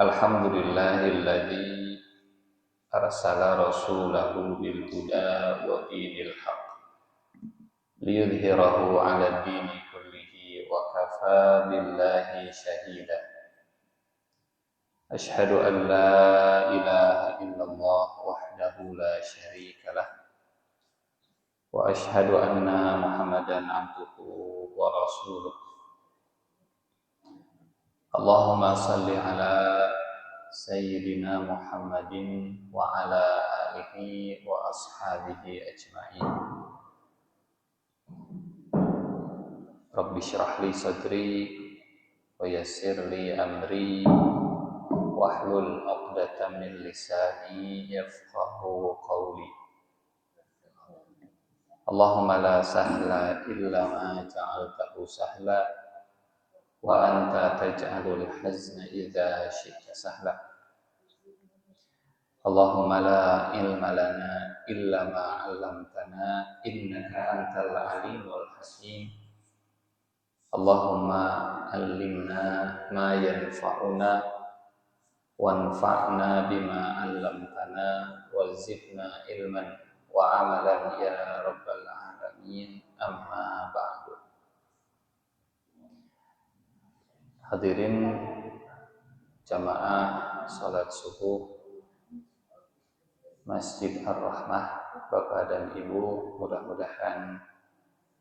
Alhamdulillahilladzi arsala rasulahu bil huda wa dinil haqq liyudhhirahu 'ala dini kullihi wa kafa billahi shahida. Ashhadu an la ilaha illallah wahdahu la syarika lah wa ashhadu anna Muhammadan 'abduhu wa rasuluh. Allahumma salli ala Sayyidina Muhammadin wa ala alihi wa ashabihi ajma'in. Rabbi syrah li sadri wa yassir li amri wahlul 'uqdatam min lisani yafqahu qawli. Allahumma la sahla illa ma ja'altahu sahla wa anta taj'alul hazna idza syi'ta sahla. Allahumma la ilma lana illa ma 'allamtana innaka antal alimul hakim. Allahumma 'allimna ma yanfa'una wanfa'na bima 'allamtana wa zidna ilman wa 'amalan ya rabbal alamin. Amma ba'du. Hadirin jamaah salat subuh Masjid Ar-Rahmah, Bapak dan Ibu, mudah-mudahan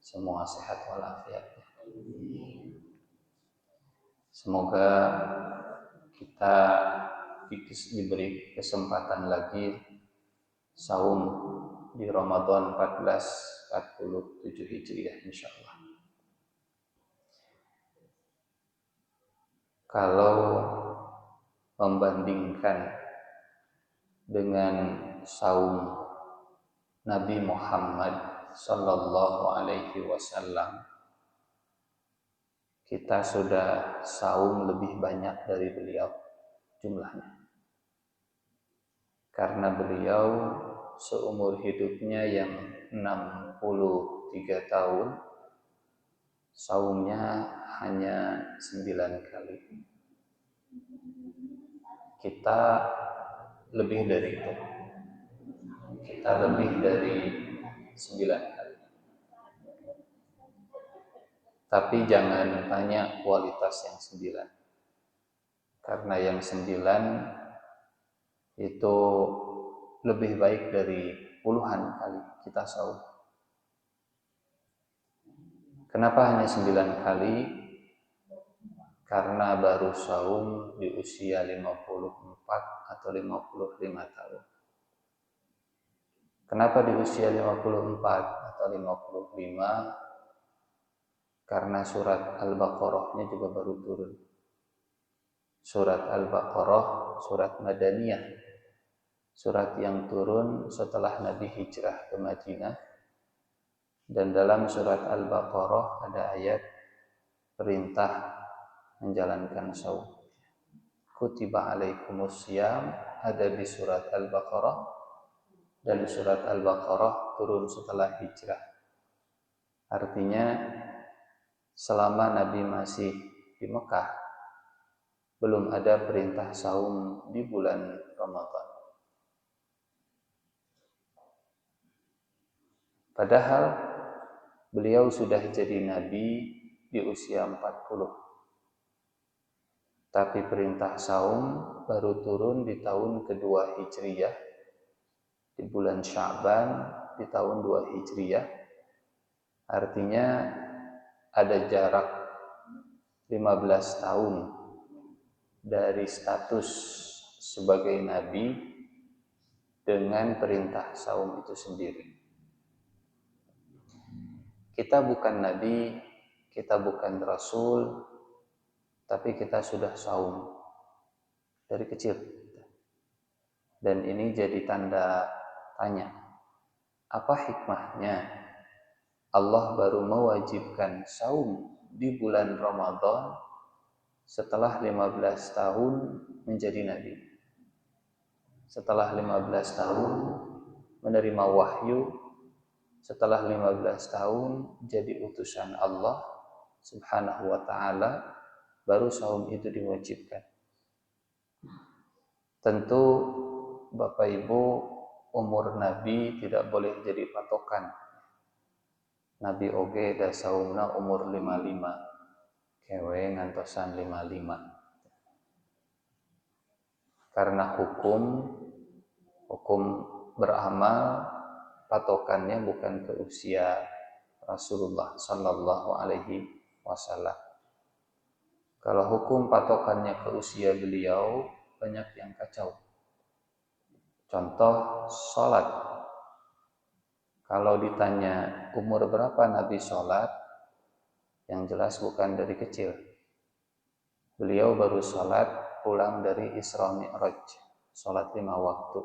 semua sehat walafiat. Semoga kita diberi kesempatan lagi saum di Ramadan 1447 Hijriah insyaallah. Kalau membandingkan dengan saum Nabi Muhammad sallallahu alaihi wasallam, kita sudah saum lebih banyak dari beliau jumlahnya. Karena beliau seumur hidupnya yang 63 tahun, saumnya hanya 9 kali. Kita lebih dari itu. Kita lebih dari 9 kali. Tapi jangan tanya kualitas yang 9. Karena yang 9 itu lebih baik dari puluhan kali kita saum. Kenapa hanya 9 kali? Karena baru saum di usia 54 atau 55 tahun. Kenapa di usia 54 atau 55? Karena surat Al-Baqarah-nya juga baru turun. Surat Al-Baqarah, surat Madaniyah. Surat yang turun setelah Nabi hijrah ke Madinah. Dan dalam surat Al-Baqarah ada ayat perintah menjalankan saum. Kutiba alaikumus syiyam, ada di surat Al-Baqarah, dan surat Al-Baqarah turun setelah hijrah. Artinya selama Nabi masih di Mekah belum ada perintah saum di bulan Ramadan. Padahal beliau sudah jadi Nabi di usia 40. Tapi perintah saum baru turun di tahun kedua Hijriyah, di bulan Sya'ban di tahun 2 Hijriyah. Artinya ada jarak 15 tahun dari status sebagai Nabi dengan perintah saum itu sendiri. Kita bukan Nabi, kita bukan Rasul, tapi kita sudah saum dari kecil. Dan ini jadi tanda tanya. Apa hikmahnya Allah baru mewajibkan saum di bulan Ramadan setelah 15 tahun menjadi Nabi? Setelah 15 tahun menerima wahyu, setelah 15 tahun jadi utusan Allah Subhanahu wa ta'ala, baru saum itu diwajibkan. Tentu Bapak Ibu, umur Nabi tidak boleh jadi patokan. Nabi oge da saumna umur 55, kewe ngantosan 55. Karena hukum beramal patokannya bukan ke usia Rasulullah Sallallahu Alaihi Wasallam. Kalau hukum patokannya ke usia beliau, banyak yang kacau. Contoh sholat. Kalau ditanya umur berapa Nabi sholat, yang jelas bukan dari kecil. Beliau baru sholat pulang dari Isra Mi'raj, sholat 5 waktu.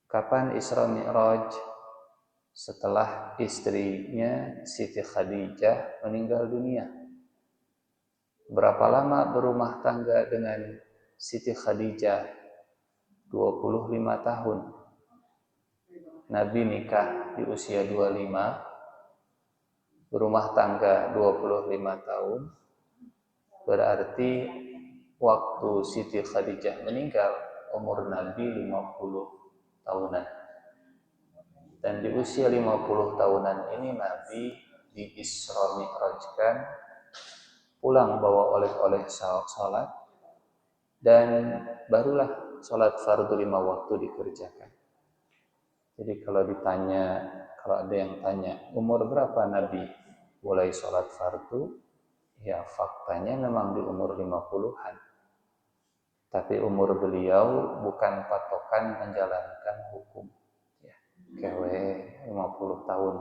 Kapan Isra Mi'raj? Setelah istrinya Siti Khadijah meninggal dunia. Berapa lama berumah tangga dengan Siti Khadijah? 25 tahun. Nabi nikah di usia 25, berumah tangga 25 tahun. Berarti waktu Siti Khadijah meninggal, umur Nabi 50 tahunan. Dan di usia 50 tahunan ini Nabi di Isra Mi'rajkan, pulang bawa oleh-oleh salat, dan barulah salat fardu 5 waktu dikerjakan. Jadi kalau ada yang tanya umur berapa Nabi mulai salat fardu, ya faktanya memang di umur 50-an. Tapi umur beliau bukan patokan menjalankan hukum. Ya, kewe 50 tahun.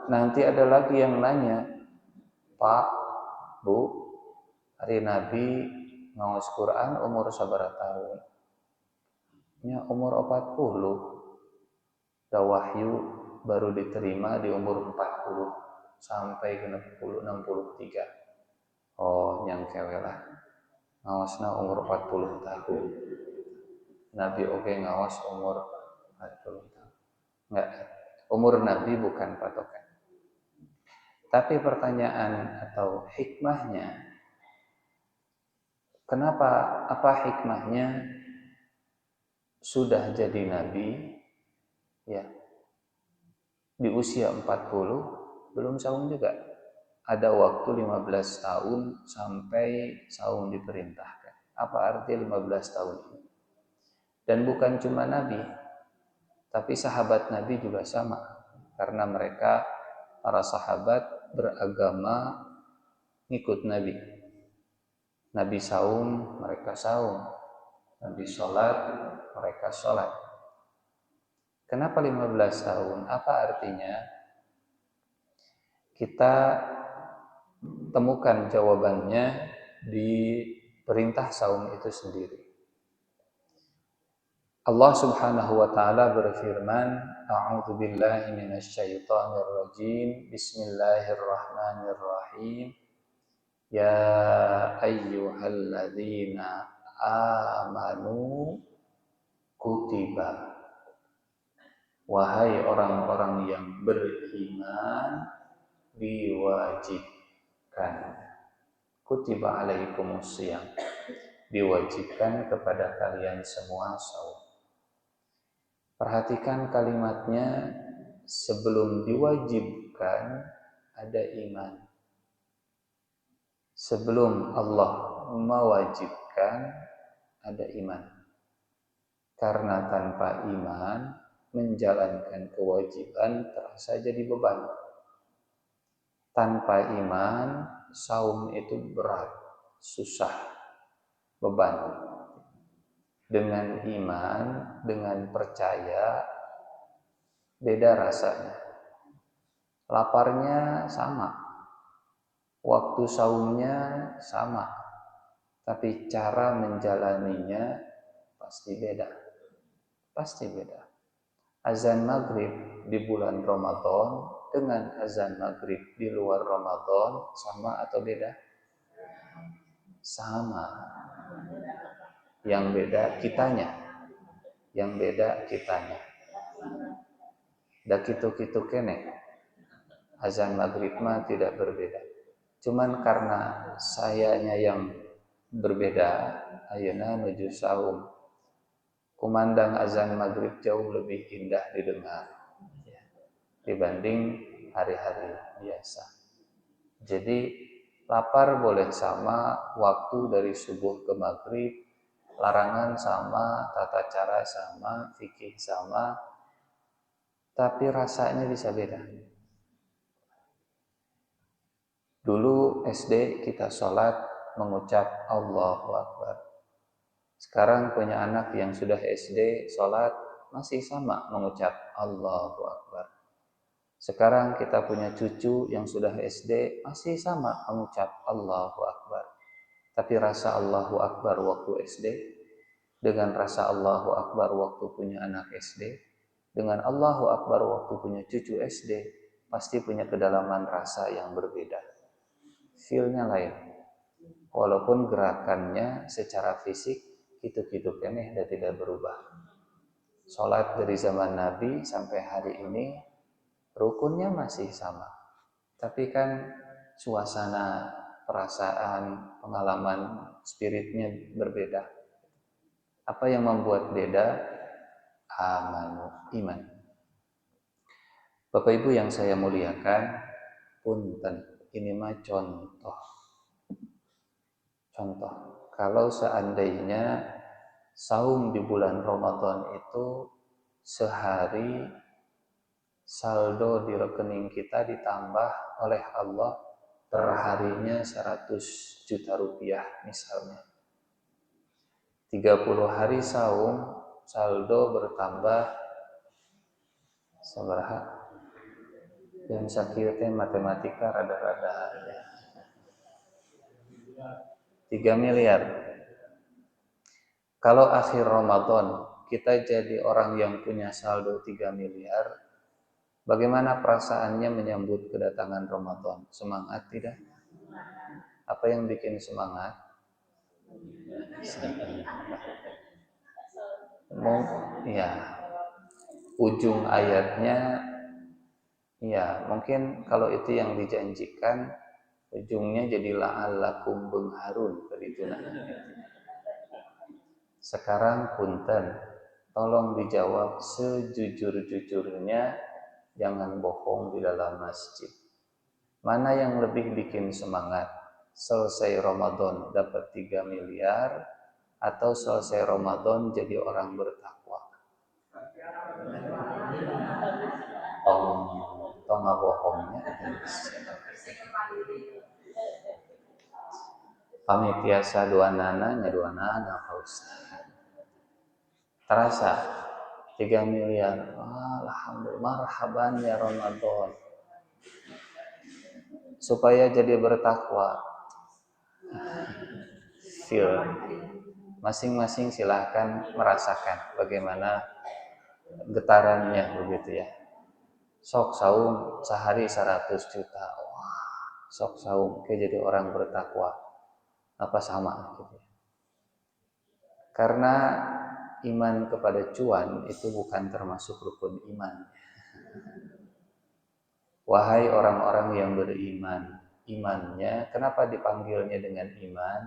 Nanti ada lagi yang nanya, Pak, Bu, hari Nabi ngaos Quran umur sabaraha tahun? Ya umur 40. Da wahyu baru diterima di umur 40 sampai ke 63. Oh, yang kewe lah. Ngaosna umur 40 tahun. Nabi oke ngaos umur 40 tahun. Enggak, umur Nabi bukan patokan. Tapi pertanyaan atau hikmahnya, apa hikmahnya sudah jadi Nabi, ya, di usia 40 belum saum juga. Ada waktu 15 tahun sampai saum diperintahkan. Apa arti 15 tahun ini? Dan bukan cuma Nabi, tapi sahabat Nabi juga sama. Karena mereka, para sahabat, beragama ngikut Nabi. Nabi saum, mereka saum. Nabi sholat, mereka sholat. Kenapa 15 tahun? Apa artinya? Kita temukan jawabannya di perintah saum itu sendiri. Allah Subhanahu wa taala berfirman, A'udzu billahi minasyaitonir rajim. Bismillahirrahmanirrahim. Ya ayyuhalladzina amanu kutiba. Wahai orang-orang yang beriman, diwajibkan. Kutiba alaikumusiyam. Diwajibkan kepada kalian semua saum. Perhatikan kalimatnya, sebelum diwajibkan ada iman. Sebelum Allah mewajibkan ada iman. Karena tanpa iman, menjalankan kewajiban terasa jadi beban. Tanpa iman, saum itu berat, susah, beban. Dengan iman, dengan percaya, beda rasanya. Laparnya sama, waktu saumnya sama, tapi cara menjalaninya pasti beda. Pasti beda. Azan maghrib di bulan Ramadan dengan azan maghrib di luar Ramadan sama atau beda? Sama. Yang beda kitanya. Yang beda kitanya. Da kitu-kitu kene. Azan maghrib mah tidak berbeda. Cuman karena sayanya yang berbeda. Ayeuna menuju saum, kumandang azan maghrib jauh lebih indah didengar dibanding hari-hari biasa. Jadi lapar boleh sama, waktu dari subuh ke maghrib, larangan sama, tata cara sama, fikih sama, tapi rasanya bisa beda. Dulu SD kita sholat mengucap Allahu Akbar. Sekarang punya anak yang sudah SD sholat masih sama mengucap Allahu Akbar. Sekarang kita punya cucu yang sudah SD masih sama mengucap Allahu Akbar. Tapi rasa Allahu Akbar waktu SD dengan rasa Allahu Akbar waktu punya anak SD, dengan Allahu Akbar waktu punya cucu SD, pasti punya kedalaman rasa yang berbeda. Feel-nya lain. Walaupun gerakannya secara fisik hidup-hidup keneh dan tidak berubah. Sholat dari zaman Nabi sampai hari ini rukunnya masih sama. Tapi kan suasana, perasaan, pengalaman, spiritnya berbeda. Apa yang membuat beda? Amanu, iman. Bapak Ibu yang saya muliakan, punten, ini mah contoh. Kalau seandainya saum di bulan Ramadan itu sehari saldo di rekening kita ditambah oleh Allah perharinya 100 juta rupiah misalnya. 30 hari saum saldo bertambah sabaraha? Yang sakit matematika rada-rada ya. 3 miliar. Kalau akhir Ramadan kita jadi orang yang punya saldo 3 miliar, bagaimana perasaannya menyambut kedatangan Ramadan? Semangat tidak? Apa yang bikin semangat? Ya, ujung ayatnya, ya mungkin kalau itu yang dijanjikan, ujungnya jadi la'allakum bengharun berituna. Sekarang punten, tolong dijawab sejujur-jujurnya, jangan bohong di dalam masjid. Mana yang lebih bikin semangat? Selesai Ramadan dapat 3 miliar atau selesai Ramadan jadi orang bertakwa? Tong bohongnya. Pamit biasa dua nana Pak Ustaz. Terasa 3 miliar. Alhamdulillah, marhaban ya Ramadan. Supaya jadi bertakwa. Feel. Masing-masing silahkan merasakan bagaimana getarannya begitu ya. Sok saum sehari 100 juta. Wah, sok saum kayak jadi orang bertakwa. Apa sama gitu. Karena iman kepada cuan itu bukan termasuk rukun iman. Wahai orang-orang yang beriman, imannya kenapa dipanggilnya dengan iman?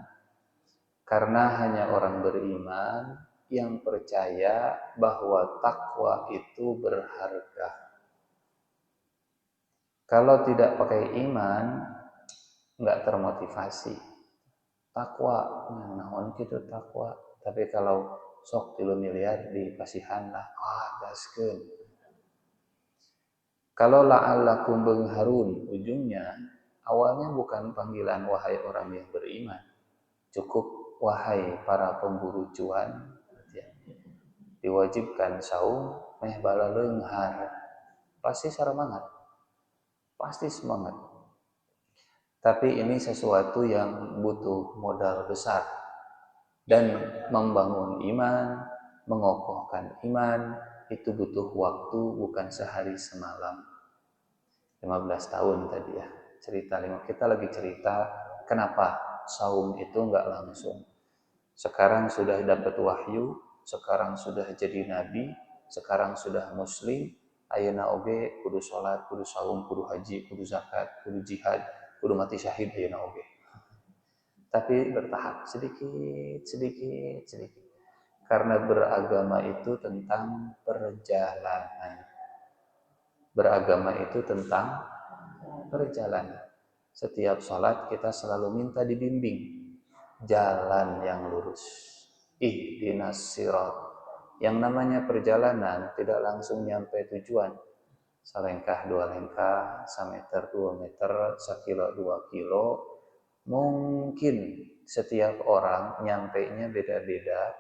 Karena hanya orang beriman yang percaya bahwa takwa itu berharga. Kalau tidak pakai iman, nggak termotivasi. Takwa, naon gitu takwa. Tapi kalau sok 3 miliar dikasihan lah, gaskeun. Kalau la'allakum bengharun, ujungnya awalnya bukan panggilan wahai orang yang beriman. Cukup wahai para pemburu cuan, diwajibkan saum meh bala leunghar. Pasti semangat. Pasti semangat. Tapi ini sesuatu yang butuh modal besar. Dan membangun iman, mengokohkan iman, itu butuh waktu bukan sehari semalam. 15 tahun tadi ya. Kita lagi cerita kenapa saum itu enggak langsung. Sekarang sudah dapat wahyu, sekarang sudah jadi nabi, sekarang sudah muslim, ayeuna oge kudu salat, kudu saum, kudu haji, kudu zakat, kudu jihad, kudu mati syahid ayeuna oge. tapi bertahap, sedikit, sedikit, sedikit. Karena beragama itu tentang perjalanan. Beragama itu tentang perjalanan. Setiap sholat kita selalu minta dibimbing jalan yang lurus. Ihdinas sirat. Yang namanya perjalanan tidak langsung nyampe tujuan. Selengkah dua lengkah, semeter dua meter, sekilo dua kilo. Mungkin setiap orang nyampainya beda-beda,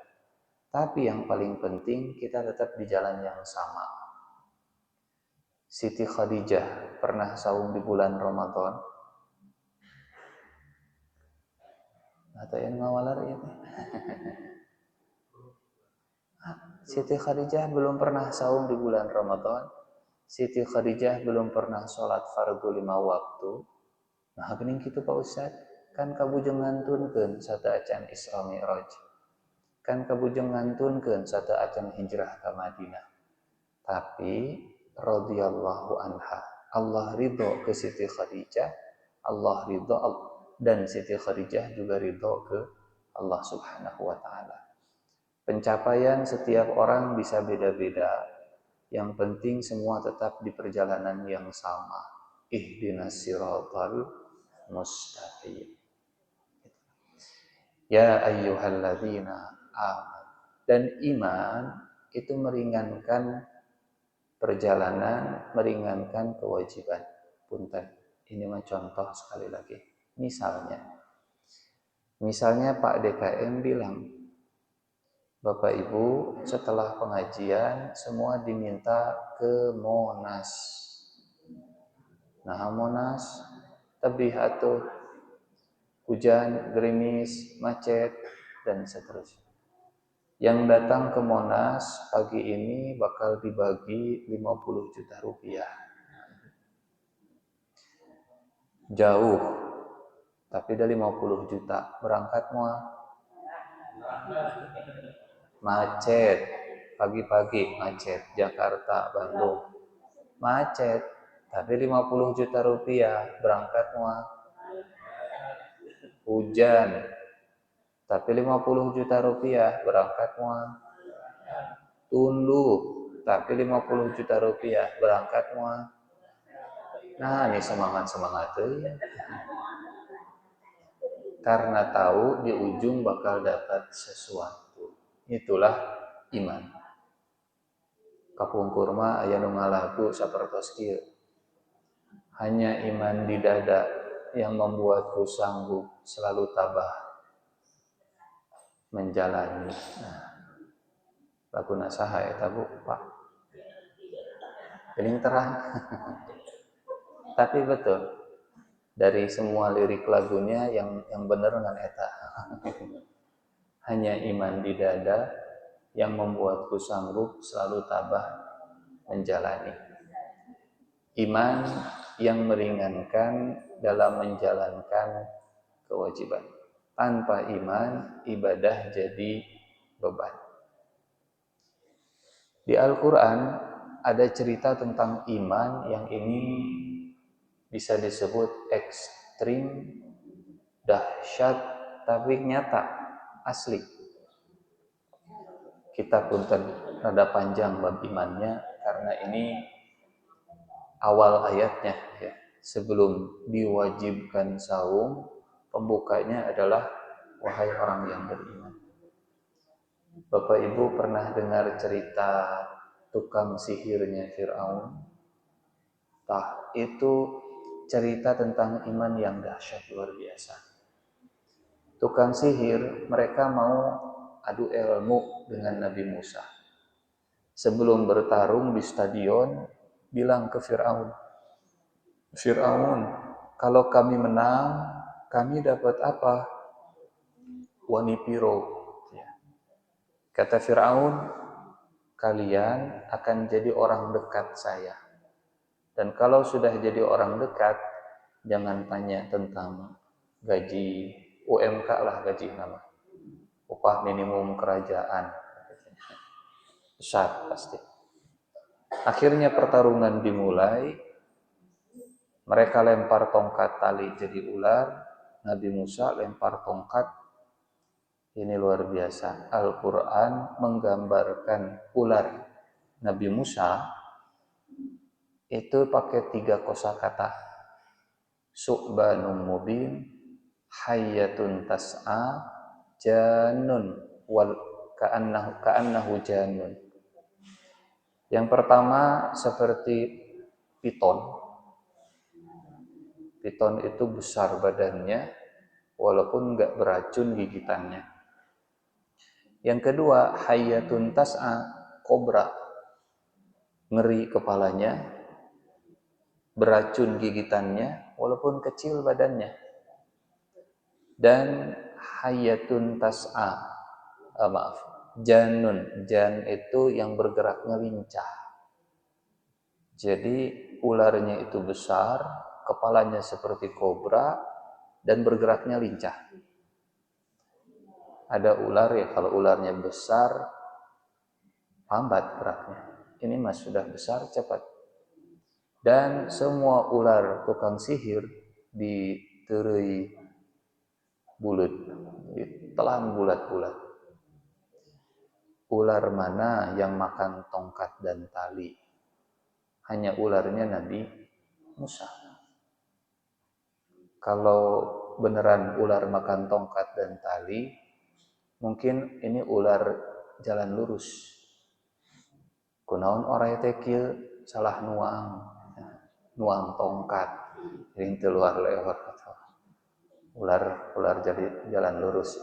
tapi yang paling penting kita tetap di jalan yang sama. Siti Khadijah pernah saum di bulan Ramadan. Atau yang ngawalar ya. Siti Khadijah belum pernah saum di bulan Ramadan. Siti Khadijah belum pernah sholat fardu 5 waktu. Nah, geuning kitu Pak Ustad, kan kabujeng ngantunkeun sata acan Isra Mi'raj. Kan kabujeng ngantunkeun sata acan hijrah ka Madinah. Tapi radhiyallahu anha, Allah ridho ke Siti Khadijah, Allah ridho dan Siti Khadijah juga ridho ke Allah Subhanahu wa taala. Pencapaian setiap orang bisa beda-beda. Yang penting semua tetap di perjalanan yang sama. Ihdinas siratal mustaqim. Ya ayyuhalladzina amanu. Dan iman itu meringankan perjalanan, meringankan kewajiban. Punten, ini mah contoh sekali lagi. Misalnya Pak DKM bilang, Bapak Ibu setelah pengajian semua diminta ke Monas. Nah Monas, tebih atuh, hujan, gerimis, macet, dan seterusnya. Yang datang ke Monas pagi ini bakal dibagi 50 juta rupiah. Jauh, tapi udah 50 juta. Berangkat mual. Macet, pagi-pagi macet. Jakarta, Bandung. Macet, tapi 50 juta rupiah. Berangkat mual. Hujan, tapi 50 juta rupiah. Berangkat mual. Tunduk, tapi 50 juta rupiah. Berangkat mual. Nah, ini semangat-semangat ya. Karena tahu di ujung bakal dapat sesuatu. Itulah iman. Kapungkur mah aya nu ngalagu sapertos kieu. Hanya iman di dada yang membuatku sanggup selalu tabah menjalani. Nah, laguna saha eta Bu, Pak? Geuning terang. Tapi betul. Dari semua lirik lagunya yang bener ngan eta. Hanya iman di dada yang membuatku sanggup selalu tabah menjalani. Iman yang meringankan dalam menjalankan kewajiban. Tanpa iman, ibadah jadi beban. Di Al-Quran ada cerita tentang iman yang ini bisa disebut ekstrim, dahsyat, tapi nyata, asli. Kita punten rada panjang bab imannya karena ini awal ayatnya ya. Sebelum diwajibkan saum, pembukanya adalah wahai orang yang beriman. Bapak Ibu pernah dengar cerita tukang sihirnya Fir'aun? Itu cerita tentang iman yang dahsyat luar biasa. Tukang sihir, mereka mau adu ilmu dengan Nabi Musa. Sebelum bertarung di stadion, bilang ke Fir'aun, Fir'aun, kalau kami menang, kami dapat apa? Wanipiro. Kata Fir'aun, kalian akan jadi orang dekat saya. Dan kalau sudah jadi orang dekat, jangan tanya tentang gaji UMK lah gaji nama. Upah minimum kerajaan. Besar pasti. Akhirnya pertarungan dimulai. Mereka lempar tongkat tali jadi ular. Nabi Musa lempar tongkat. Ini luar biasa. Al-Quran menggambarkan ular Nabi Musa itu pakai 3 kosakata. Su'banun mubin, hayyatun tas'a, janun wal ka'annahu janun. Yang pertama seperti piton. Piton itu besar badannya, walaupun nggak beracun gigitannya. Yang kedua, hayyatun tas'a, kobra. Ngeri kepalanya, beracun gigitannya, walaupun kecil badannya. Dan hayyatun tas'a, janun. Jan itu yang bergerak ngelincah. Jadi ularnya itu besar, kepalanya seperti kobra, dan bergeraknya lincah. Ada ular ya, kalau ularnya besar, lambat geraknya. Ini mas sudah besar, cepat. Dan semua ular tukang sihir diterui bulat, ditelan bulat-bulat. Ular mana yang makan tongkat dan tali? Hanya ularnya Nabi Musa. Kalau beneran ular makan tongkat dan tali, mungkin ini ular jalan lurus. Kunaon orai teh kieu salah nuang tongkat, ring teu luar lewat. Ular jadi jalan lurus.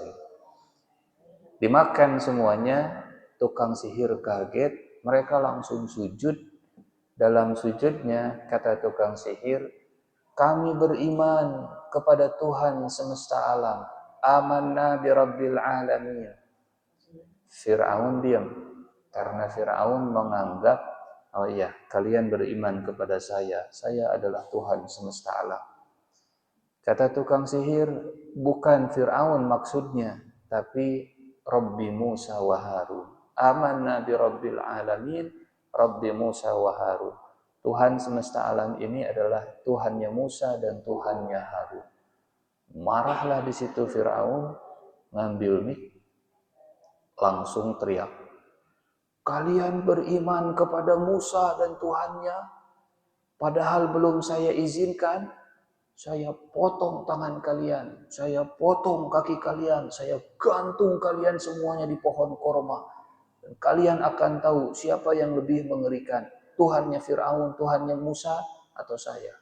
Dimakan semuanya, tukang sihir kaget, mereka langsung sujud. Dalam sujudnya kata tukang sihir, kami beriman kepada Tuhan semesta alam. Amanna bi rabbil alamin. Fir'aun diam karena Fir'aun menganggap, oh iya, kalian beriman kepada saya adalah Tuhan semesta alam. Kata tukang sihir, bukan Fir'aun maksudnya, tapi Rabbi Musa wa Harun. Amanna bi rabbil alamin, Rabbi Musa wa Harun. Tuhan semesta alam ini adalah Tuhannya Musa dan Tuhannya Harun. Marahlah di situ Fir'aun, ngambil mik, langsung teriak, kalian beriman kepada Musa dan Tuhannya, padahal belum saya izinkan. Saya potong tangan kalian, saya potong kaki kalian, saya gantung kalian semuanya di pohon korma. Dan kalian akan tahu siapa yang lebih mengerikan, Tuhannya Fir'aun, Tuhannya Musa, atau saya.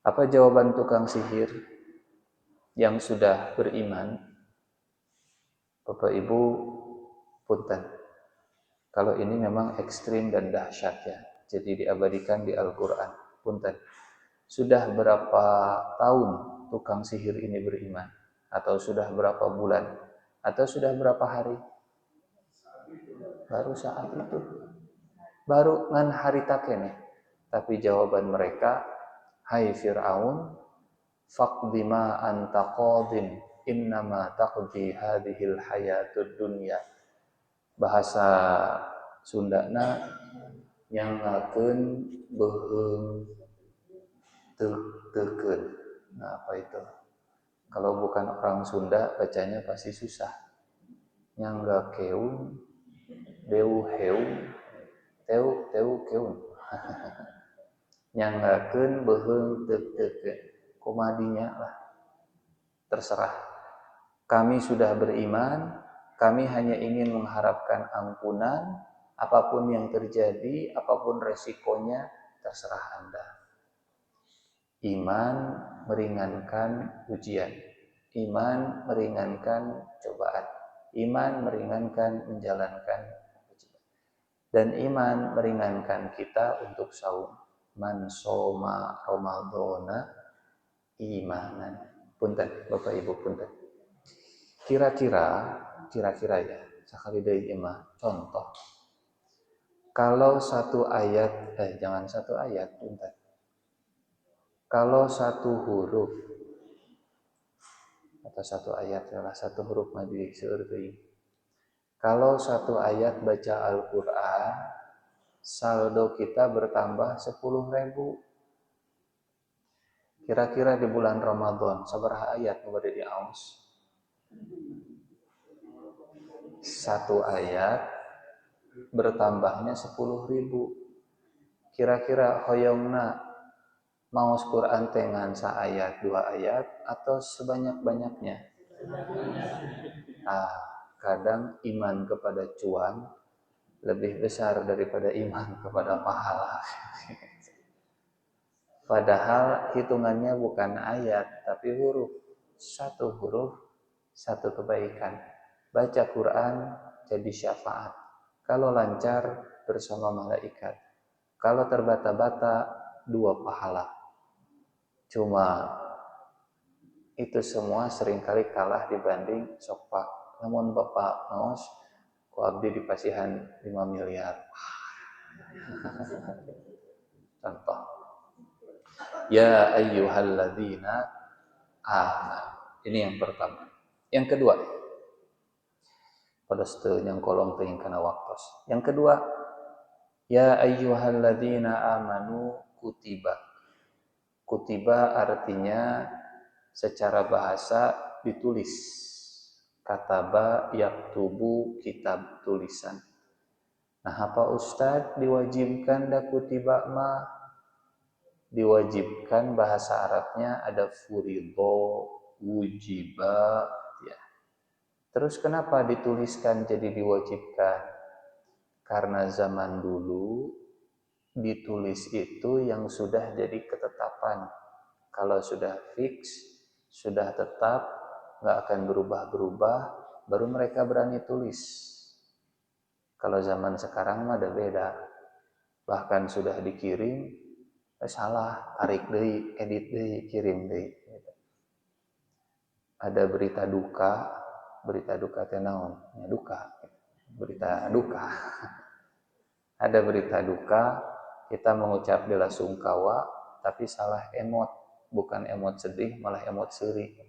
Apa jawaban tukang sihir yang sudah beriman? Bapak Ibu, punten. Kalau ini memang ekstrim dan dahsyat ya, jadi diabadikan di Al-Quran. Punten. Sudah berapa tahun tukang sihir ini beriman? Atau sudah berapa bulan? Atau sudah berapa hari? Baru saat itu. Baru ngan hari takene. Tapi jawaban mereka, hai Fir'aun, faqdi ma anta qadin, innama taqdi hadhil hayatud dunya. Bahasa Sundana yang ngakeun beuheung teken. Nah, apa itu? Kalau bukan orang Sunda, bacanya pasti susah. Nyangga keung, deu heung, teu keung. Nyanggakeun beuheung teken. Komadinya lah. Terserah. Kami sudah beriman, kami hanya ingin mengharapkan ampunan, apapun yang terjadi, apapun resikonya, terserah Anda. Iman meringankan ujian. Iman meringankan cobaan. Iman meringankan menjalankan ujian. Dan iman meringankan kita untuk saum. Man soma Ramadhana imanan. Punten, Bapak Ibu punten. Kira-kira ya, sekali deui imah contoh. Kalau satu ayat, jangan satu ayat, punten. Kalau satu huruf atau satu ayat adalah satu huruf maju seureuy. Kalau satu ayat baca Al-Qur'an, saldo kita bertambah 10.000. Kira-kira di bulan Ramadan sabaraha ayat nu bade diaos? Satu ayat bertambahnya 10.000. Kira-kira hoyongna maos Quran tengan saayat 2 ayat atau sebanyak-banyaknya? Kadang iman kepada cuan lebih besar daripada iman kepada pahala. Padahal hitungannya bukan ayat tapi huruf. Satu huruf, satu kebaikan. Baca Quran jadi syafaat. Kalau lancar bersama malaikat. Kalau terbata-bata 2 pahala. Cuma itu semua seringkali kalah dibanding sok Pak. Namun Bapak maos ku abdi dipasihan 5 miliar. Contoh. Ya ayyuhalladzina amanu. Ini yang pertama. Yang kedua, pada setel yang kolong teuing kana waktos. Yang kedua, ya ayyuhalladzina amanu kutiba. Kutiba artinya secara bahasa ditulis. Kataba yaktubu kitab tulisan. Nah, apa Ustadz diwajibkan da kutiba mah? Diwajibkan bahasa Arabnya ada furidho, wujiba, ya. Terus kenapa dituliskan jadi diwajibkan? Karena zaman dulu ditulis itu yang sudah jadi ketetapan. Kalau sudah fix, sudah tetap, nggak akan berubah-berubah, baru mereka berani tulis. Kalau zaman sekarang mah ada beda. Bahkan sudah dikirim, salah, tarik deui, edit deui, kirim deui. Ada berita duka teh naon? Ya, duka. Berita duka. Ada berita duka, kita mengucap bela sungkawa, tapi salah emot, bukan emot sedih, malah emot seri.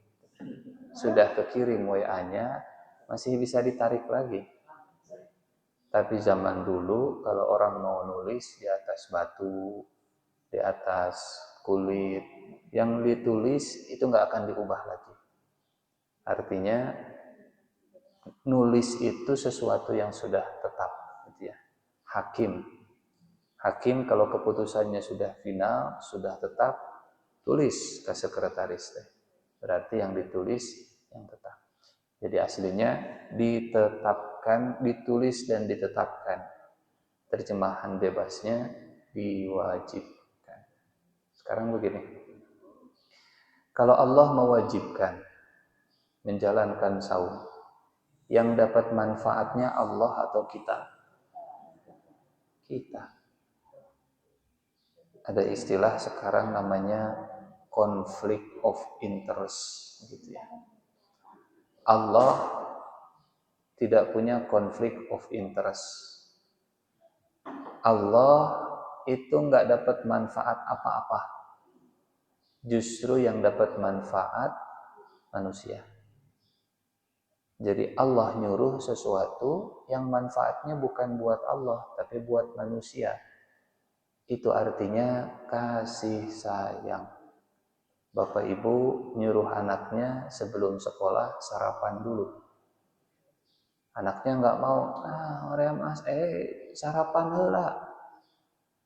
Sudah kekirim WA-nya, masih bisa ditarik lagi. Tapi zaman dulu, kalau orang mau nulis di atas batu, di atas kulit, yang ditulis itu nggak akan diubah lagi. Artinya, nulis itu sesuatu yang sudah tetap, gitu ya. Hakim kalau keputusannya sudah final, sudah tetap, tulis ke sekretaris teh. Berarti yang ditulis yang tetap. Jadi aslinya ditetapkan, ditulis dan ditetapkan. Terjemahan bebasnya diwajibkan. Sekarang begini. Kalau Allah mewajibkan menjalankan saum, yang dapat manfaatnya Allah atau kita? Kita. Ada istilah sekarang namanya conflict of interest, gitu ya. Allah tidak punya konflik of interest. Allah itu nggak dapat manfaat apa-apa. Justru yang dapat manfaat manusia. Jadi Allah nyuruh sesuatu yang manfaatnya bukan buat Allah, tapi buat manusia. Itu artinya kasih sayang. Bapak ibu nyuruh anaknya sebelum sekolah sarapan dulu. Anaknya nggak mau, sarapan heula.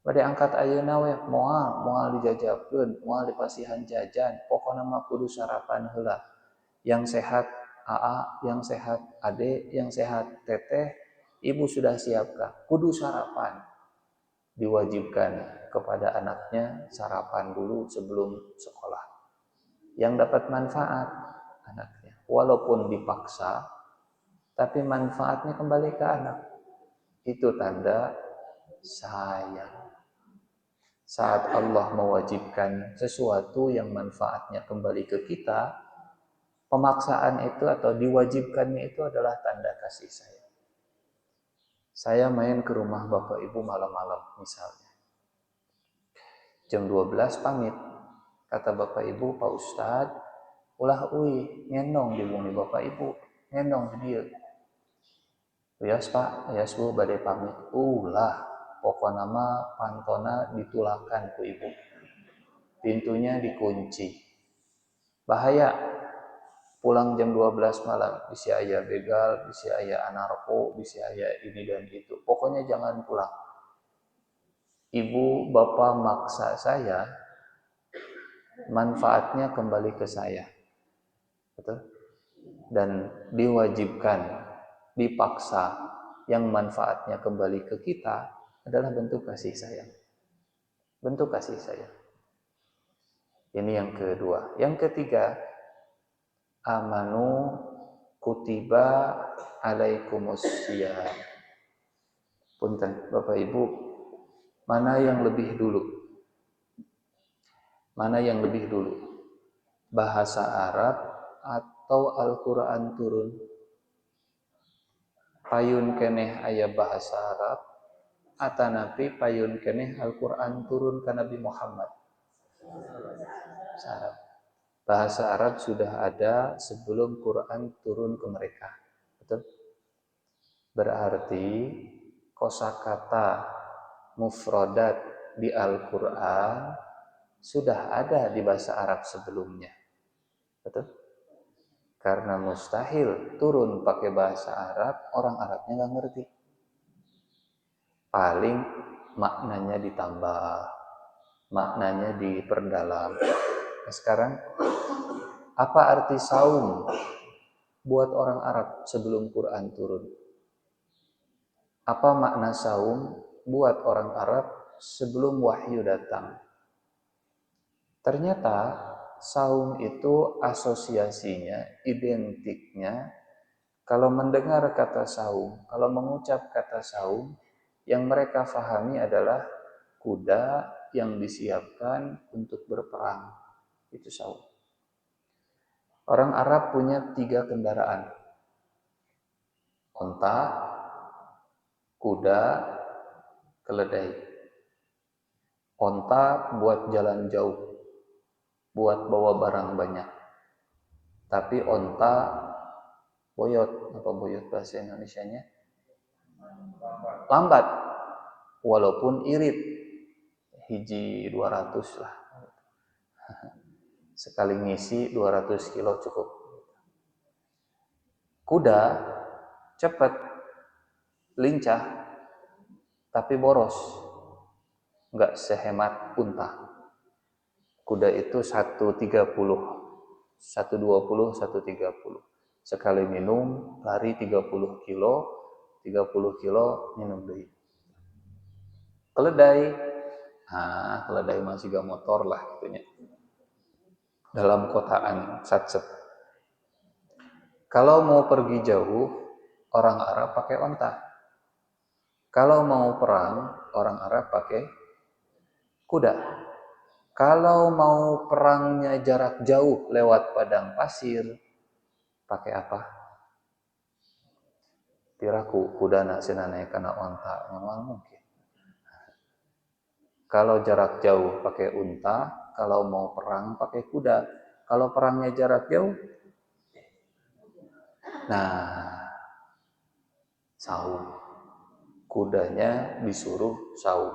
Bade angkat ayeuna we moal dijajabkeun, moal dipasihan jajan, pokona mah kudu sarapan heula. Yang sehat AA, yang sehat Ade, yang sehat Teteh, ibu sudah siapkah? Kudu sarapan. Diwajibkan kepada anaknya sarapan dulu sebelum sekolah. Yang dapat manfaat anaknya, walaupun dipaksa, tapi manfaatnya kembali ke anak. Itu tanda sayang. Saat Allah mewajibkan sesuatu yang manfaatnya kembali ke kita, pemaksaan itu atau diwajibkannya itu adalah tanda kasih sayang. Saya main ke rumah Bapak Ibu malam-malam misalnya. Jam 12 pamit. Kata Bapak Ibu, Pak Ustadz, ulah ngendong di bumi Bapak Ibu, ngendong di dia. Yes Pak, yes Bu, badai pamit. Pokoknya mah pantona ditulakan ku ibu. pintunya dikunci. Bahaya, pulang jam 12 malam, bisa aya begal, bisa aya anarko, bisa aya ini dan itu. Pokoknya jangan pulang. Ibu bapak maksa saya, manfaatnya kembali ke saya. Betul? Dan diwajibkan, dipaksa, yang manfaatnya kembali ke kita adalah bentuk kasih sayang. Bentuk kasih sayang. Ini yang kedua. Yang ketiga, amanu kutiba alaikumusiyam. Punten, Bapak Ibu, mana yang lebih dulu? Mana yang lebih dulu? Bahasa Arab atau Al-Quran turun? Payun keneh aya bahasa Arab, atanapi payun keneh Al-Quran turun ke Nabi Muhammad. Bahasa Arab sudah ada sebelum Quran turun ke mereka. Betul? Berarti kosakata mufradat di Al-Quran sudah ada di bahasa Arab sebelumnya. Betul? Karena mustahil turun pakai bahasa Arab, orang Arabnya nggak ngerti. Paling maknanya ditambah, maknanya diperdalam. Nah, sekarang, apa arti saum buat orang Arab sebelum Quran turun? Apa makna saum buat orang Arab sebelum wahyu datang? Ternyata saum itu asosiasinya, identiknya, kalau mendengar kata saum, kalau mengucap kata saum, yang mereka fahami adalah kuda yang disiapkan untuk berperang. Itu saum. Orang Arab punya 3 kendaraan. Onta, kuda, keledai. Onta buat jalan jauh, buat bawa barang banyak. Tapi onta boyot, apa boyot bahasa Indonesianya? Lambat, walaupun irit, hiji 200 lah. Sekali ngisi 200 kilo cukup. Kuda cepat, lincah, tapi boros. Nggak sehemat unta. Kuda itu 130, 120, 130. Sekali minum, lari 30 kilo, 30 kilo minum deui. Keledai, keledai masih gak motor lah gitunya. Dalam kotaan satset. Kalau mau pergi jauh, orang Arab pakai onta. Kalau mau perang, orang Arab pakai kuda. Kalau mau perangnya jarak jauh lewat padang pasir, pakai apa? Piraku kuda nak senanai kana onta, memang mungkin. Kalau jarak jauh pakai unta, kalau mau perang pakai kuda. Kalau perangnya jarak jauh, saum. Kudanya disuruh saum.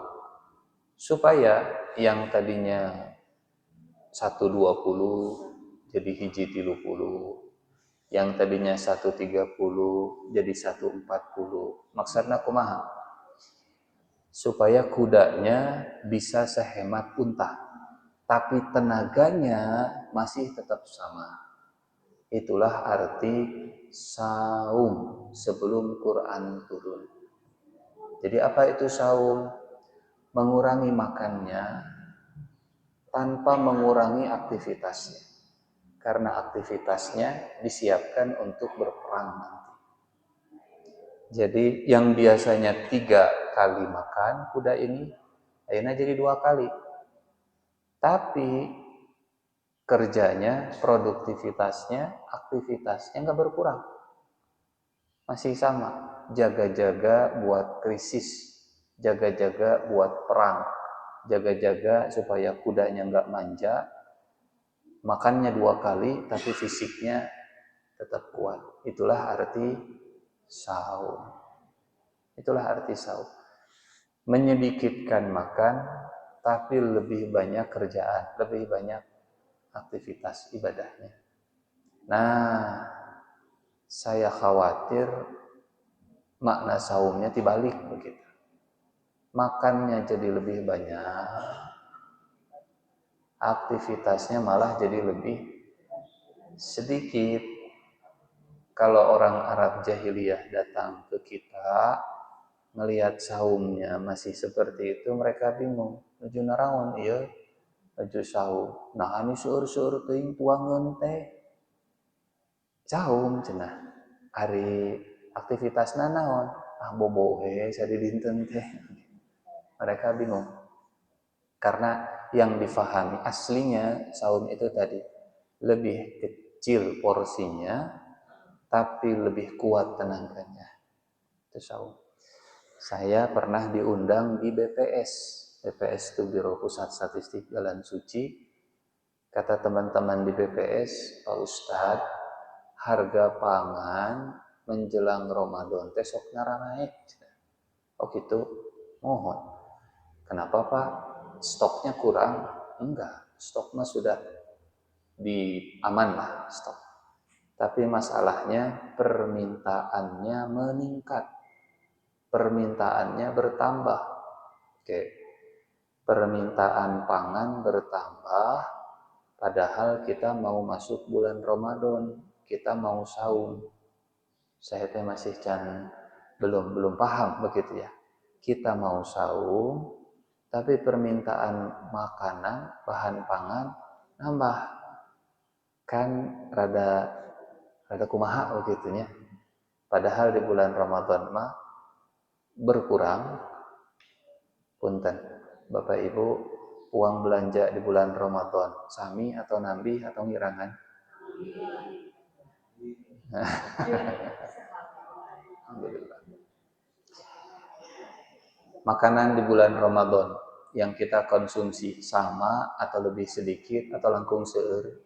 Supaya yang tadinya 120 jadi hiji 30. Yang tadinya 130 jadi 140. Maksudnya kumaha? Supaya kudanya bisa sehemat unta, tapi tenaganya masih tetap sama. Itulah arti saum sebelum Quran turun. Jadi apa itu saum? Mengurangi makannya tanpa mengurangi aktivitasnya. Karena aktivitasnya disiapkan untuk berperang nanti. Jadi yang biasanya 3 kali makan kuda ini, akhirnya jadi 2 kali. Tapi kerjanya, produktivitasnya, aktivitasnya nggak berkurang. Masih sama. Jaga-jaga buat krisis, jaga-jaga buat perang, jaga-jaga supaya kudanya nggak manja. Makannya 2 kali, tapi fisiknya tetap kuat. Itulah arti saum. Itulah arti saum. Menyedikitkan makan, tapi lebih banyak kerjaan, lebih banyak aktivitas ibadahnya. Nah, saya khawatir makna saumnya dibalik begitu. Makannya jadi lebih banyak, aktivitasnya malah jadi lebih sedikit. Kalau orang Arab jahiliyah datang ke kita, ngelihat saumnya masih seperti itu, mereka bingung. Nuju naraon ieu, nuju saum. Nah, anu seueur-seueur teuing tuangeun teh. Saum cenah. Ari aktivitasna naon? Ah bobo we sadi dinten teh. Mereka bingung. Karena yang difahami aslinya saum itu tadi lebih kecil porsinya, tapi lebih kuat tenaganya. Itu saum. Saya pernah diundang di BPS. BPS itu Biro Pusat Statistik Jalan Suci. Kata teman-teman di BPS, Pak Ustadz, harga pangan menjelang Ramadan teh sok naik. Oh gitu, mohon. Kenapa Pak? Stoknya kurang? Enggak, stok mah sudah aman lah stok. Tapi masalahnya permintaannya meningkat. Permintaannya bertambah. Oke. Permintaan pangan bertambah, padahal kita mau masuk bulan Ramadan, kita mau saum. Saya teh masih belum paham begitu ya. Kita mau saum, tapi permintaan makanan, bahan pangan nambah. Kan rada kumaha begitunya. Padahal di bulan Ramadan mah berkurang. Punten, Bapak Ibu, uang belanja di bulan Ramadan sami atau nambih atau ngirangan? Alhamdulillah. Makanan di bulan Ramadan yang kita konsumsi sama atau lebih sedikit atau langkung seueur?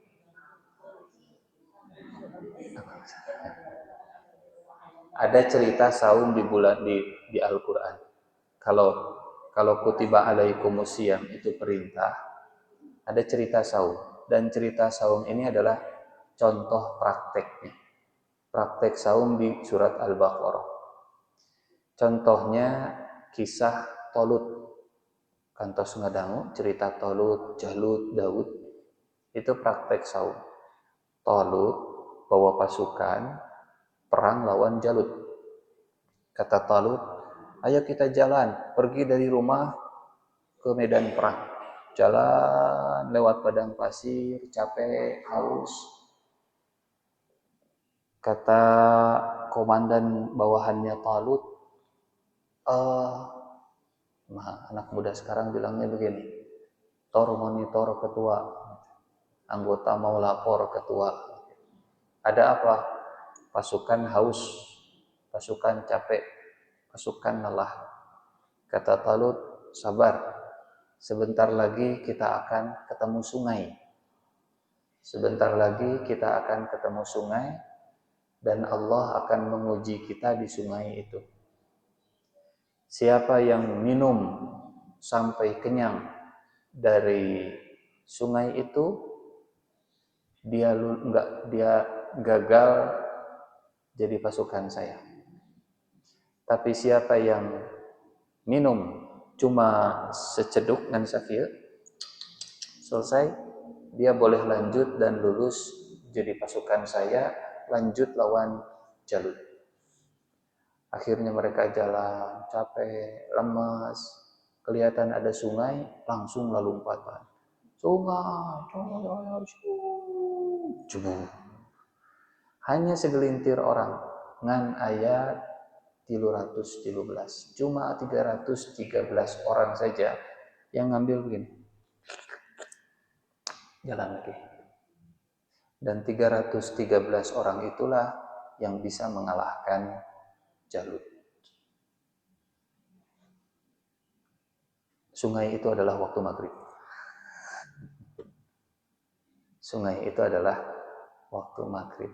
Ada cerita saum di bulan di Al-Qur'an. Kalau kutiba alaikumusiyam itu perintah, ada cerita saum, dan cerita saum ini adalah contoh prakteknya. Praktek saum di surat Al-Baqarah. Contohnya kisah Tolut. Kantos ngadangu cerita Tolut, Jalut, Daud. Itu praktek saum. Tolut bawa pasukan perang lawan Jalut. Kata Tolut, ayo kita jalan, pergi dari rumah ke medan perang. Jalan lewat padang pasir, capek, haus. Kata komandan bawahannya Talut, anak muda sekarang bilangnya begini, monitor ketua, anggota mau lapor ketua. Ada apa? Pasukan haus, pasukan capek, pasukan lelah. Kata Talut, sabar, sebentar lagi kita akan ketemu sungai. Sebentar lagi kita akan ketemu sungai, dan Allah akan menguji kita di sungai itu. Siapa yang minum sampai kenyang dari sungai itu, dia gagal jadi pasukan saya. Tapi siapa yang minum cuma seceduk dan sakieu, selesai, dia boleh lanjut dan lulus jadi pasukan saya, lanjut lawan Jalut. Akhirnya mereka jalan, capek, lemas, kelihatan ada sungai, langsung lalu lompatan. Sungai, jebul. Hanya segelintir orang, ngan ayat 313. Cuma 313 orang saja yang ngambil begini. Jalan lagi. Dan 313 orang itulah yang bisa mengalahkan Jalut. Sungai itu adalah waktu maghrib. Sungai itu adalah waktu maghrib.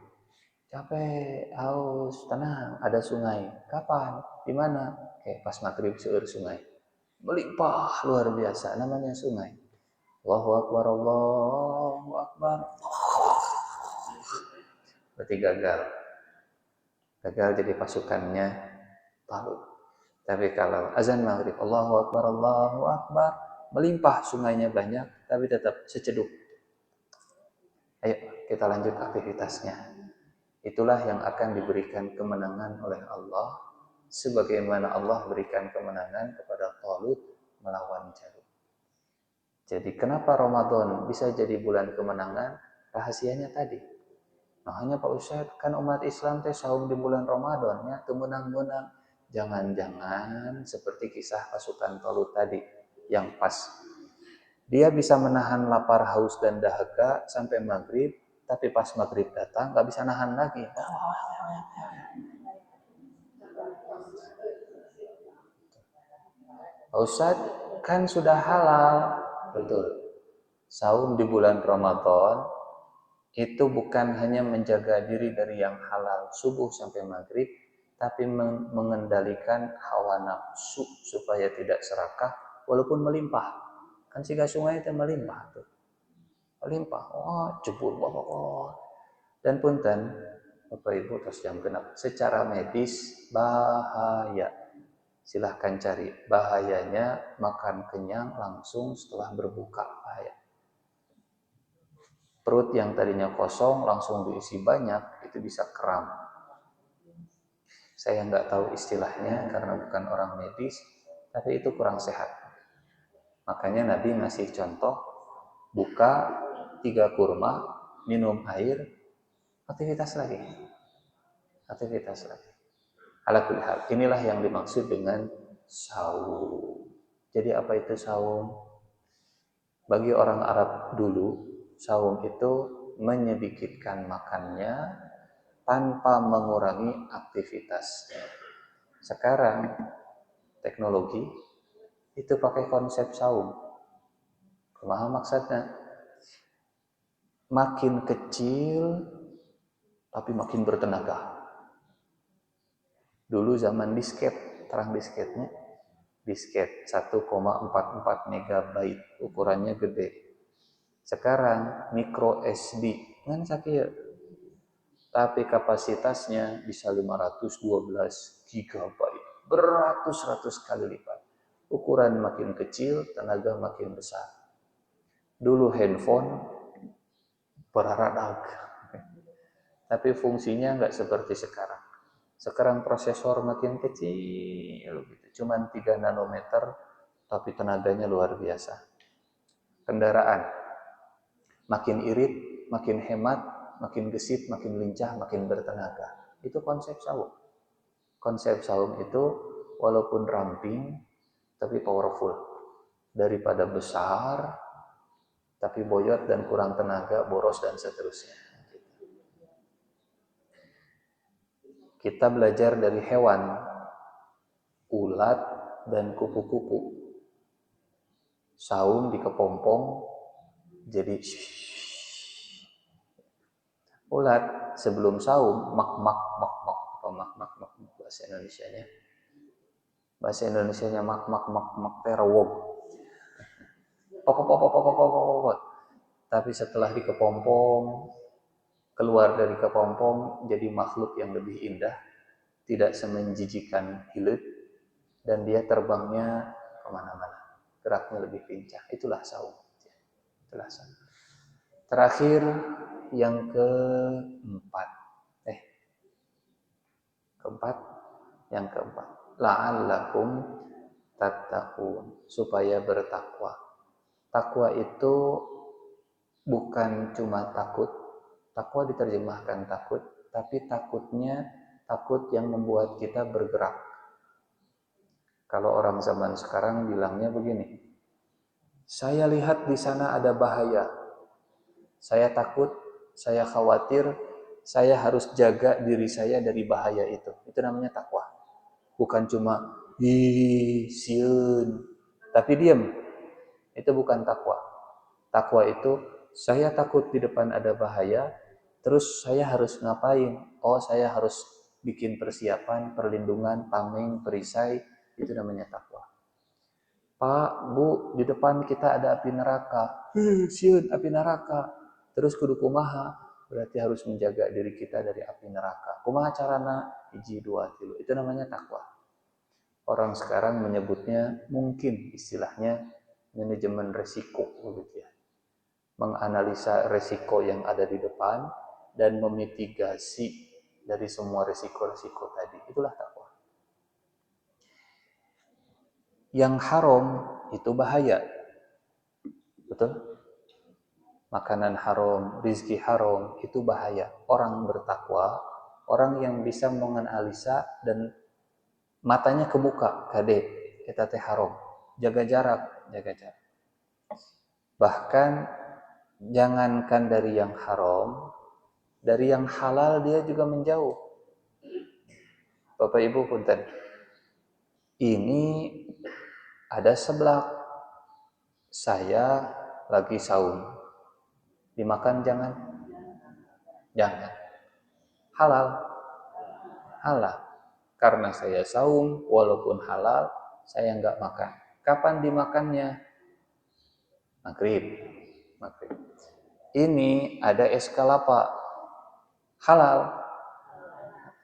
Capek, haus, tenang, ada sungai. Kapan? Di mana? Pas maghrib seueur sungai. melimpah luar biasa, namanya sungai. Allahu Akbar, Allahu Akbar. Berarti gagal jadi pasukannya Talut. Tapi kalau azan maghrib, Allahu Akbar, Allahu Akbar, melimpah sungainya banyak, tapi tetap seceduk. Ayo kita lanjut aktivitasnya. Itulah yang akan diberikan kemenangan oleh Allah, sebagaimana Allah berikan kemenangan kepada Talut melawan Jalut. Jadi kenapa Ramadan bisa jadi bulan kemenangan? Rahasianya tadi. Makanya Pak Ustadz, kan umat Islam teh saum di bulan Ramadan ya, temenang-menang. Jangan-jangan seperti kisah pasukan Talut tadi yang pas. Dia bisa menahan lapar, haus, dan dahaga sampai maghrib, tapi pas maghrib datang nggak bisa nahan lagi. Pak Ustadz, kan sudah halal. Betul. Saum di bulan Ramadan itu bukan hanya menjaga diri dari yang halal subuh sampai maghrib, tapi mengendalikan hawa nafsu supaya tidak serakah walaupun melimpah. Kan siga sungai itu melimpah tuh. Melimpah. Oh, jebur bapak. Dan punten, Bapak Ibu terus jam genap. Secara medis bahaya. Silahkan cari. Bahayanya makan kenyang langsung setelah berbuka. Bahaya. Perut yang tadinya kosong langsung diisi banyak, itu bisa kram. Saya nggak tahu istilahnya karena bukan orang medis, tapi itu kurang sehat. Makanya Nabi ngasih contoh, buka 3 kurma, minum air, aktivitas lagi. Aktivitas lagi. Ala kulli hal, inilah yang dimaksud dengan saum. Jadi apa itu saum? Bagi orang Arab dulu, saum itu menyedikitkan makannya tanpa mengurangi aktivitas. Sekarang teknologi itu pakai konsep saum. Kumaha maksudnya? Makin kecil tapi makin bertenaga. Dulu zaman disket, terang disketnya, disket 1,44 megabyte, ukurannya gede. Sekarang micro SD, kan sakit, tapi kapasitasnya bisa 512 gigabyte, beratus-ratus kali lipat. Ukuran makin kecil, tenaga makin besar. Dulu handphone beraradag, tapi fungsinya nggak seperti sekarang. Sekarang prosesor makin kecil, cuman 3 nanometer, tapi tenaganya luar biasa. Kendaraan makin irit, makin hemat, makin gesit, makin lincah, makin bertenaga. Itu konsep saum. Konsep saum itu walaupun ramping, tapi powerful. Daripada besar, tapi boyot dan kurang tenaga, boros dan seterusnya. Kita belajar dari hewan, ulat dan kupu-kupu. Saum di kepompong, jadi ulat sebelum saum mak bahasa Indonesianya. Bahasa Indonesianya mak terawog. Tapi setelah di kepompong, keluar dari kepompong jadi makhluk yang lebih indah, tidak semenjijikan hilut, dan dia terbangnya kemana-mana, geraknya lebih lincah. Itulah saum. Itulah saum. Terakhir yang keempat, la'allakum tattaqun, supaya bertakwa. Takwa itu bukan cuma takut. Takwa diterjemahkan takut, tapi takutnya takut yang membuat kita bergerak. Kalau orang zaman sekarang bilangnya begini, saya lihat di sana ada bahaya, saya takut, saya khawatir, saya harus jaga diri saya dari bahaya itu. Itu namanya takwa. Bukan cuma sieun, tapi diam. Itu bukan takwa. Takwa itu saya takut di depan ada bahaya, terus saya harus ngapain? Oh, saya harus bikin persiapan, perlindungan, tameng, perisai. Itu namanya takwa. Pak, Bu, di depan kita ada api neraka. Sieun api neraka. Terus kudu kumaha? Berarti harus menjaga diri kita dari api neraka. Kumaha carana? 1, 2, 3. Itu namanya takwa. Orang sekarang menyebutnya mungkin istilahnya manajemen resiko begitu ya. Menganalisa resiko yang ada di depan dan memitigasi dari semua resiko-resiko tadi. Itulah takwa. Yang haram itu bahaya. Betul? Makanan haram, rizki haram itu bahaya. Orang bertakwa, orang yang bisa menganalisa dan matanya kebuka, kade, eta teh haram. Jaga jarak, jaga jarak. Bahkan jangankan dari yang haram, dari yang halal dia juga menjauh. Bapak Ibu punten. Ini ada seblak. Saya lagi saum. Dimakan jangan? Jangan. Halal. Halal. Karena saya saum, walaupun halal, saya nggak makan. Kapan dimakannya? Maghrib. Maghrib. Ini ada es kelapa. Halal.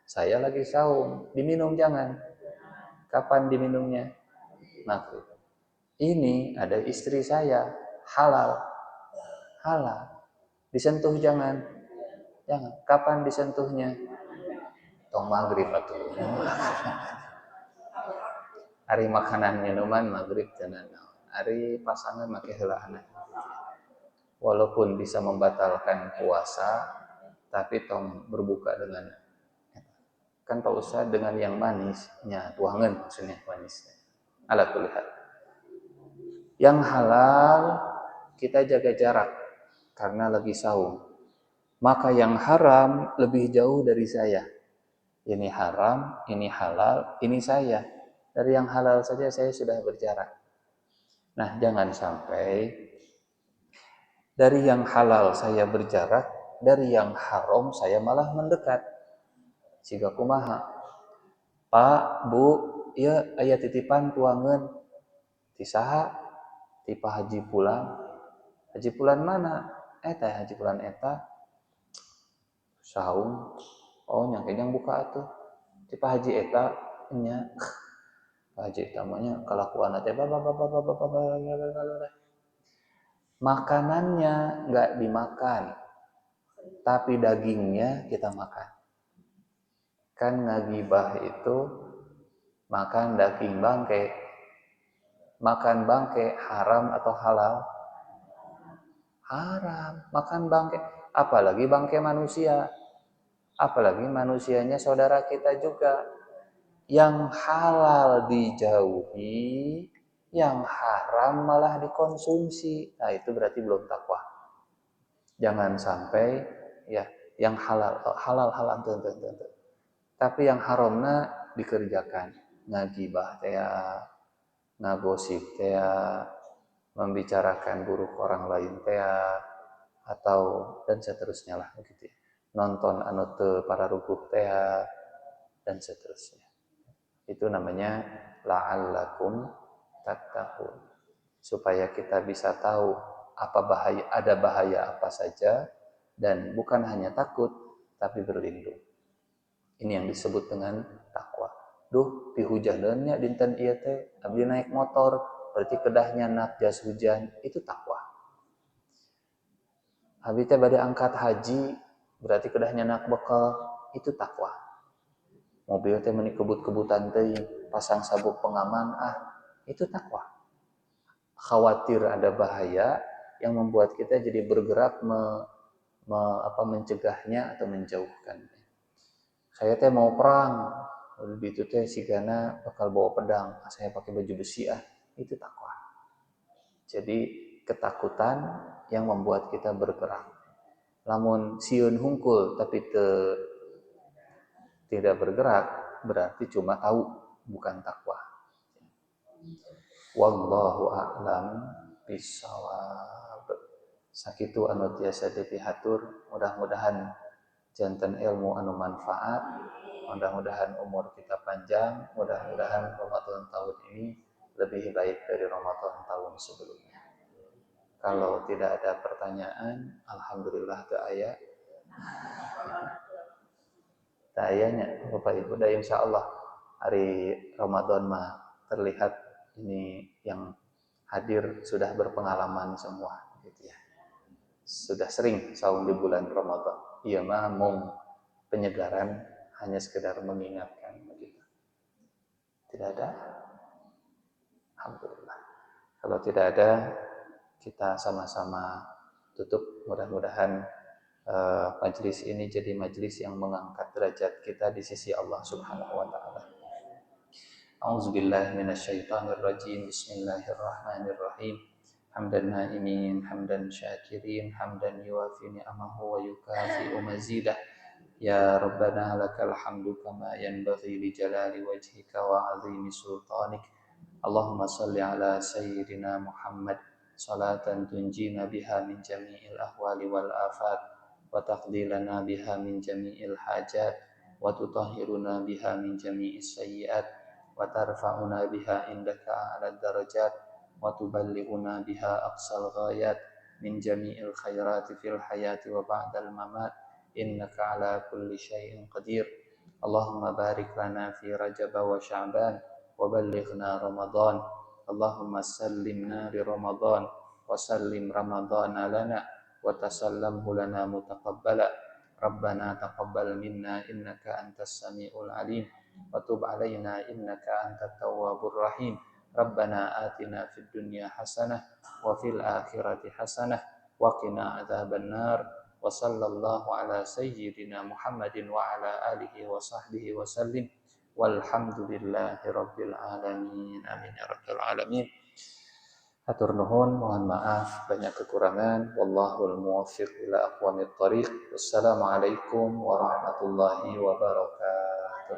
Saya lagi saum. Diminum jangan. Kapan diminumnya? Maghrib. Ini ada istri saya. Halal. Halal. Disentuh jangan. Jangan. Kapan disentuhnya? Tong maghrib atuh. Ari makanan minuman maghrib tenan. Ari pasangan make heula anak. Walaupun bisa membatalkan puasa, tapi tong berbuka dengan kan Pak Ustaz dengan yang manisnya, tuangan maksudnya manisnya. Ala kulli hal. Yang halal kita jaga jarak karena lagi saum. Maka yang haram lebih jauh dari saya. Ini haram, ini halal, ini saya. Dari yang halal saja saya sudah berjarak. Nah, jangan sampai dari yang halal saya berjarak, dari yang haram saya malah mendekat. Siga kumaha? Pak, Bu, ieu aya titipan tuangan ti saha? Ti Pak Haji Pulan. Haji Pulan mana? Eta Haji Pulan eta saum. Oh, nyangkenyang buka atuh. Ti Pak Haji eta nya Pak Haji eta mah nya kalakuan teh makanannya nggak dimakan, tapi dagingnya kita makan. Kan ngagibah itu makan daging bangke. Makan bangke haram atau halal? Haram. Makan bangke. Apalagi bangke manusia. Apalagi manusianya saudara kita juga. Yang halal dijauhi, yang haram malah dikonsumsi. Nah, itu berarti belum takwa. Jangan sampai ya yang halal tentu. Tapi yang haramna dikerjakan. Ngagibah teh, ngagosip teh, membicarakan buruk orang lain teh, atau dan seterusnya lah begitu. Nonton anu teu pararuguh teh dan seterusnya. Itu namanya la'allakum tattaqun. Supaya kita bisa tahu apa bahaya, ada bahaya apa saja dan bukan hanya takut tapi berlindung. Ini yang disebut dengan takwa. Duh, pihujaneunnya dinten ieu teh abdi naik motor, berarti kedahnya nak jas hujan, itu takwa. Abdi teh bade angkat haji, berarti kedahnya nak bekal, itu takwa. Mobil teh meuni kebut-kebutan teuing, pasang sabuk pengaman, itu takwa. Khawatir ada bahaya yang membuat kita jadi bergerak mencegahnya atau menjauhkannya. Saya teh mau perang, begitu teh sigana bakal bawa pedang, saya pakai baju besi itu takwa. Jadi ketakutan yang membuat kita bergerak. Lamun sieun hungkul tapi tidak bergerak, berarti cuma tahu, bukan takwa. Wallahu a'lam bishawab. Sakitu anu tiasa dipihatur, mudah-mudahan janten ilmu anu manfaat, mudah-mudahan umur kita panjang, mudah-mudahan Ramadan tahun ini lebih baik dari Ramadan tahun sebelumnya. Kalau tidak ada pertanyaan, alhamdulillah ayahnya Bapak Ibu, dan insya Allah hari Ramadan mah terlihat ini yang hadir sudah berpengalaman semua gitu ya. Sudah sering saum di bulan Ramadan. Iya mah mau penyegaran, hanya sekedar mengingatkan begitu. Tidak ada? Alhamdulillah. Kalau tidak ada, kita sama-sama tutup. Mudah-mudahan majelis ini jadi majelis yang mengangkat derajat kita di sisi Allah Subhanahu wa taala. A'udzubillahi minasyaitonir rajim. Bismillahirrahmanirrahim. Hamdan na'imin, hamdan syakirin, hamdan yuwafi ni'amahu wa yukafi'u mazidah. Ya Rabbana lakal hamdu kama yanbaghi li jalali wajhika wa 'azimi sultanik. Allahumma salli ala sayyidina Muhammad salatan tunjina biha min jami'il ahwali wal afat wa taqdi lana biha min jami'il hajat wa tutahhiruna biha min jami'is sayyi'at wa tarfa'una biha indaka a'la darajat wa tuballighuna biha aqsal ghayat min jami'il khairati fil hayati wa ba'dal mamat innaka ala kulli syai'in qadir. Allahumma barik lana fi Rajab wa Sya'ban wa ballighna Ramadan. Allahumma sallimna li Ramadan wa sallim Ramadan lana wa tasallamhu lana mutaqabbala. Rabbana taqabbal minna innaka antas samiul alim wa tub alaina innaka antat tawwabur rahim. Rabbana atina fid dunya hasanah wa fil akhirati hasanah wa qina adzabannar. Wa sallallahu ala sayyidina Muhammadin wa ala alihi wa sahbihi wa sallim. Walhamdulillahi rabbil alamin. Amin ya rabbal alamin. Hatur nuhun, mohon maaf banyak kekurangan. Wallahul muwaffiq ila aqwamit thariq. Wassalamualaikum warahmatullahi wabarakatuh.